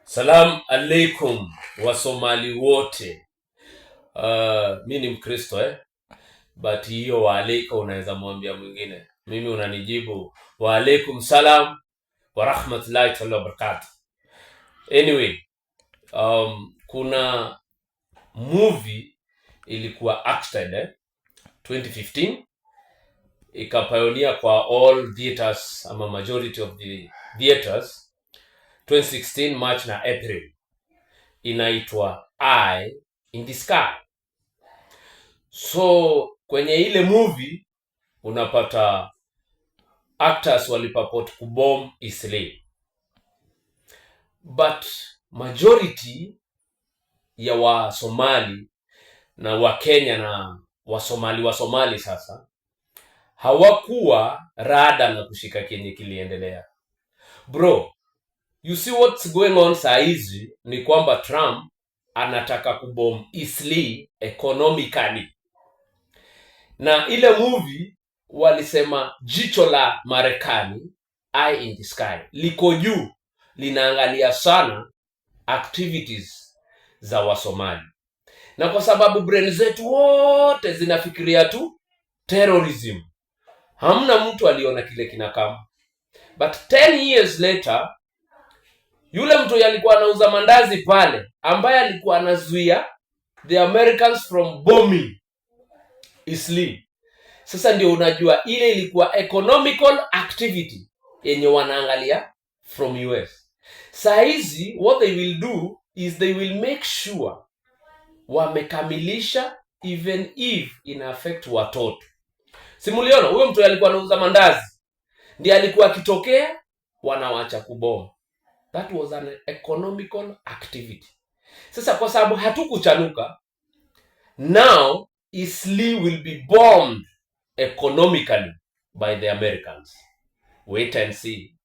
Salam alaikum Wasomali wote. Mi ni Mkristo but hiyo wa alaikum unaweza mwambia mwingine. Mimi unanijibu wa alaikum salam wa rahmatullahi ta'ala wa barakatuh. Anyway, kuna movie ilikuwa acted 2015 ikapioneer kwa all theaters ama majority of the theaters 2016 March na April. Inaitwa Eye in the Sky. So kwenye ile movie unapata actors walipapot kubomb Isli, but majority ya Wasomali na Wakenya na Wasomali sasa hawakuwa rada na kushika kenye kiliendelea. Bro, you see what's going on saa hizi ni kwamba Trump anataka kubomb Isli economically. Na ile movie walisema jicho la Marekani, Eye in the Sky, liko juu, linaangalia sana activities za Wasomali. Na kwa sababu brain zetu wote zinafikiria tu terrorism, hamna mtu aliona kile kinakama. But 10 years later, yule mtu alikuwa anauza mandazi pale, ambaye alikuwa anazuia the Americans from bombing Isli, sasa ndio unajua ile ilikuwa economical activity yenye wanaangalia from US. Saa hizi what they will do is they will make sure wamekamilisha, even if ina affect watoto. Simuliona huyo mtu alikuwa anauza mandazi ndiye alikuwa akitokea, wanawacha kubomba. That was an economical activity. Sasa kwa sababu hatukuchanuka, now Isli will be bombed economically by the Americans. Wait and see.